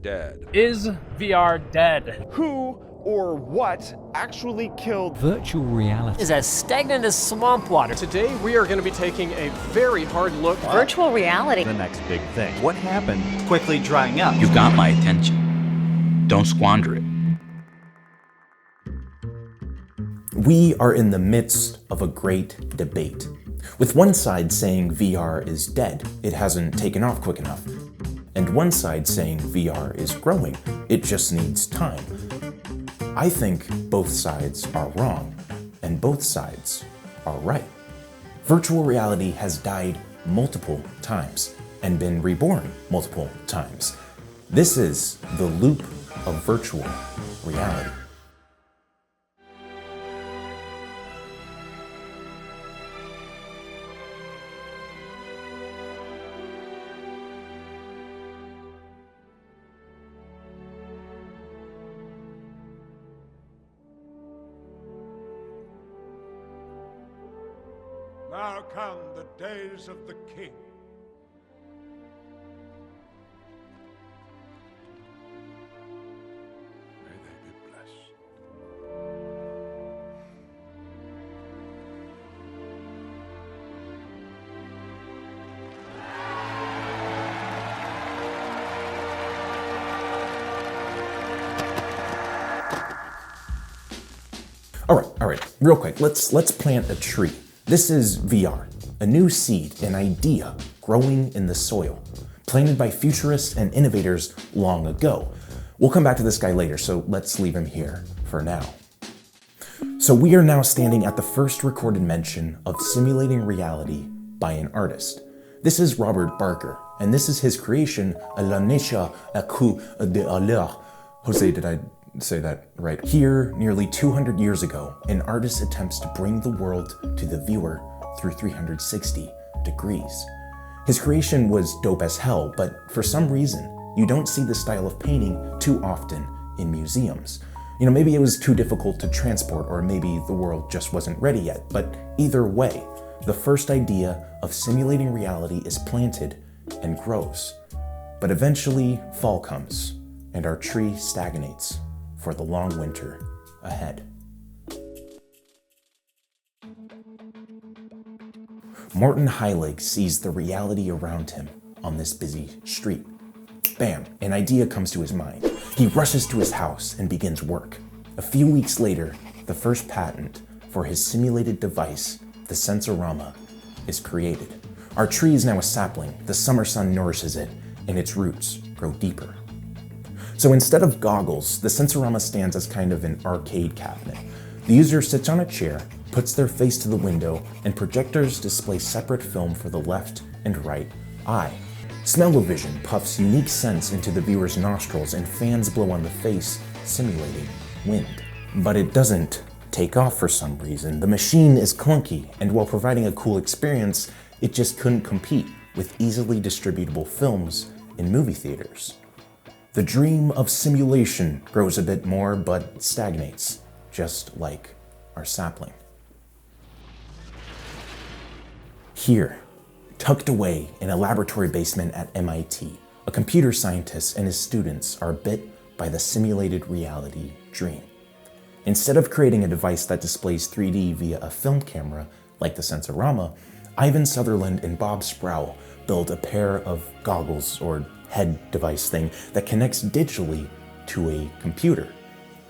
dead? Is VR dead? Who or what actually killed? Virtual reality is as stagnant as swamp water. Today we are going to be taking a very hard look at virtual reality. The next big thing. What happened? Quickly drying up. You've got my attention. Don't squander it. We are in the midst of a great debate, with one side saying VR is dead, it hasn't taken off quick enough, and one side saying VR is growing, it just needs time. I think both sides are wrong, and both sides are right. Virtual reality has died multiple times and been reborn multiple times. This is the loop of virtual reality. Now come the days of the king. May they be blessed. All right, real quick, let's plant a tree. This is VR, a new seed, an idea growing in the soil, planted by futurists and innovators long ago. We'll come back to this guy later, so let's leave him here for now. So we are now standing at the first recorded mention of simulating reality by an artist. This is Robert Barker, and this is his creation, La Necha à coup de l'heure. Jose, did I say that right? Here, nearly 200 years ago, an artist attempts to bring the world to the viewer through 360 degrees. His creation was dope as hell, but for some reason, you don't see this style of painting too often in museums. You know, maybe it was too difficult to transport, or maybe the world just wasn't ready yet, but either way, the first idea of simulating reality is planted and grows. But eventually, fall comes, and our tree stagnates for the long winter ahead. Martin Heilig sees the reality around him on this busy street. Bam, an idea comes to his mind. He rushes to his house and begins work. A few weeks later, the first patent for his simulated device, the Sensorama, is created. Our tree is now a sapling, the summer sun nourishes it, and its roots grow deeper. So instead of goggles, the Sensorama stands as kind of an arcade cabinet. The user sits on a chair, puts their face to the window, and projectors display separate film for the left and right eye. Smell-o-vision puffs unique scents into the viewer's nostrils, and fans blow on the face, simulating wind. But it doesn't take off for some reason. The machine is clunky, and while providing a cool experience, it just couldn't compete with easily distributable films in movie theaters. The dream of simulation grows a bit more, but stagnates, just like our sapling. Here, tucked away in a laboratory basement at MIT, a computer scientist and his students are bit by the simulated reality dream. Instead of creating a device that displays 3D via a film camera, like the Sensorama, Ivan Sutherland and Bob Sproul build a pair of goggles or head device thing that connects digitally to a computer.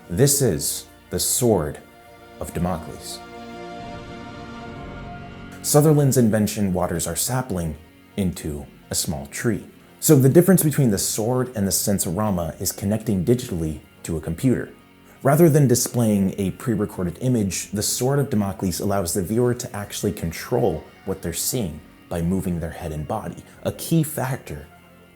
This is the sword of Damocles. Sutherland's invention waters our sapling into a small tree. So the difference between the sword and the Sensorama is connecting digitally to a computer. Rather than displaying a pre-recorded image, the sword of Damocles allows the viewer to actually control what they're seeing by moving their head and body, a key factor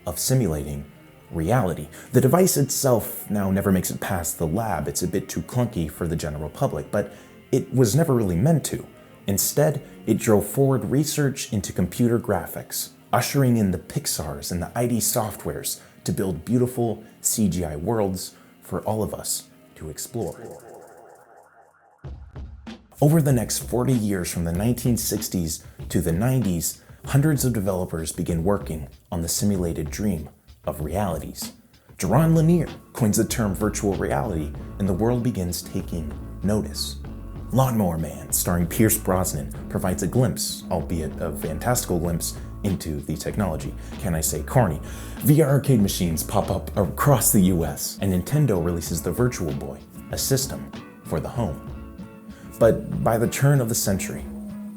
of simulating reality. The device itself now never makes it past the lab. It's a bit too clunky for the general public, but it was never really meant to. Instead, it drove forward research into computer graphics, ushering in the Pixars and the ID softwares to build beautiful CGI worlds for all of us to explore. Over the next 40 years, from the 1960s to the 90s, hundreds of developers begin working on the simulated dream of realities. Jaron Lanier coins the term virtual reality, and the world begins taking notice. Lawnmower Man, starring Pierce Brosnan, provides a glimpse, albeit a fantastical glimpse, into the technology. Can I say corny? VR arcade machines pop up across the US, and Nintendo releases the Virtual Boy, a system for the home. But by the turn of the century,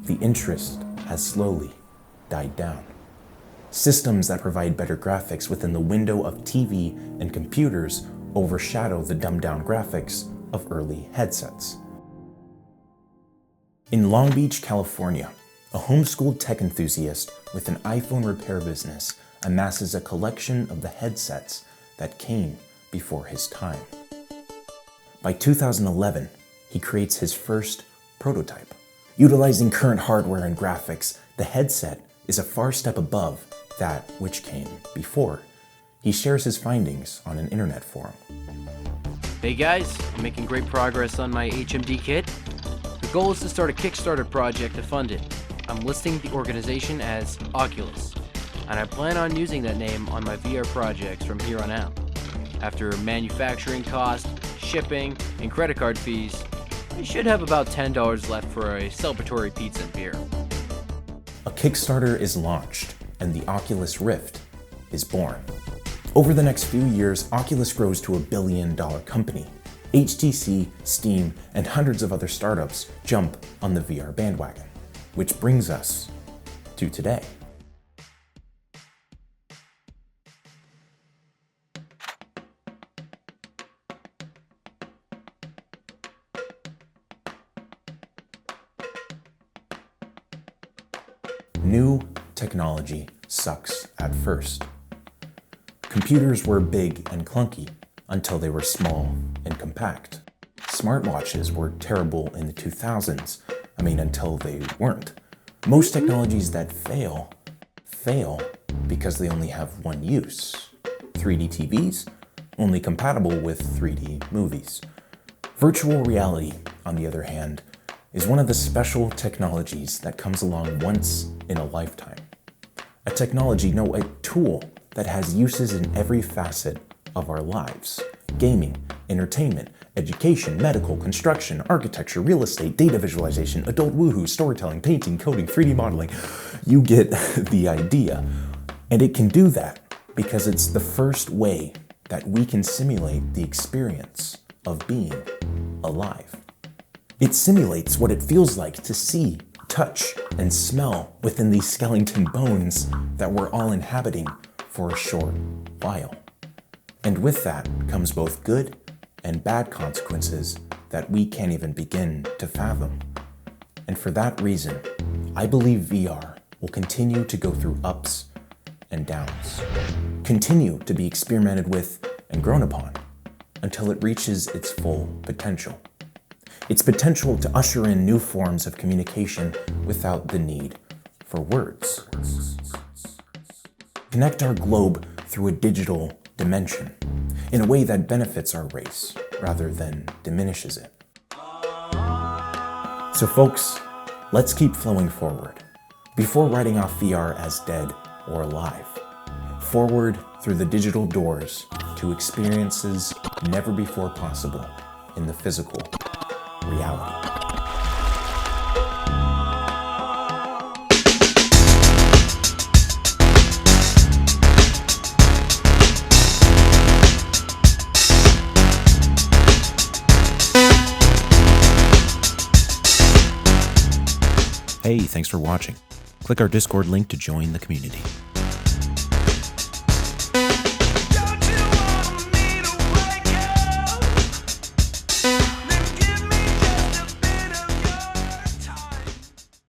the interest has slowly died down. Systems that provide better graphics within the window of TV and computers overshadow the dumbed-down graphics of early headsets. In Long Beach, California, a homeschooled tech enthusiast with an iPhone repair business amasses a collection of the headsets that came before his time. By 2011, he creates his first prototype. Utilizing current hardware and graphics, the headset is a far step above that which came before. He shares his findings on an internet forum. Hey guys, I'm making great progress on my HMD kit. The goal is to start a Kickstarter project to fund it. I'm listing the organization as Oculus, and I plan on using that name on my VR projects from here on out. After manufacturing costs, shipping, and credit card fees, I should have about $10 left for a celebratory pizza and beer. A Kickstarter is launched, and the Oculus Rift is born. Over the next few years, Oculus grows to $1 billion company. HTC, Steam, and hundreds of other startups jump on the VR bandwagon. Which brings us to today. New technology sucks at first. Computers were big and clunky until they were small and compact. Smartwatches were terrible in the 2000s. Until they weren't. Most technologies that fail because they only have one use. 3D TVs, only compatible with 3D movies. Virtual reality, on the other hand, is one of the special technologies that comes along once in a lifetime. A tool that has uses in every facet of our lives. Gaming, entertainment, education, medical, construction, architecture, real estate, data visualization, adult woohoo, storytelling, painting, coding, 3D modeling. You get the idea. And it can do that because it's the first way that we can simulate the experience of being alive. It simulates what it feels like to see, touch, and smell within these skeleton bones that we're all inhabiting for a short while. And with that comes both good and bad consequences that we can't even begin to fathom. And for that reason, I believe VR will continue to go through ups and downs, continue to be experimented with and grown upon until it reaches its full potential. Its potential to usher in new forms of communication without the need for words. Connect our globe through a digital dimension in a way that benefits our race rather than diminishes it. So folks, let's keep flowing forward before writing off VR as dead or alive. Forward through the digital doors to experiences never before possible in the physical reality. Hey, thanks for watching. Click our Discord link to join the community.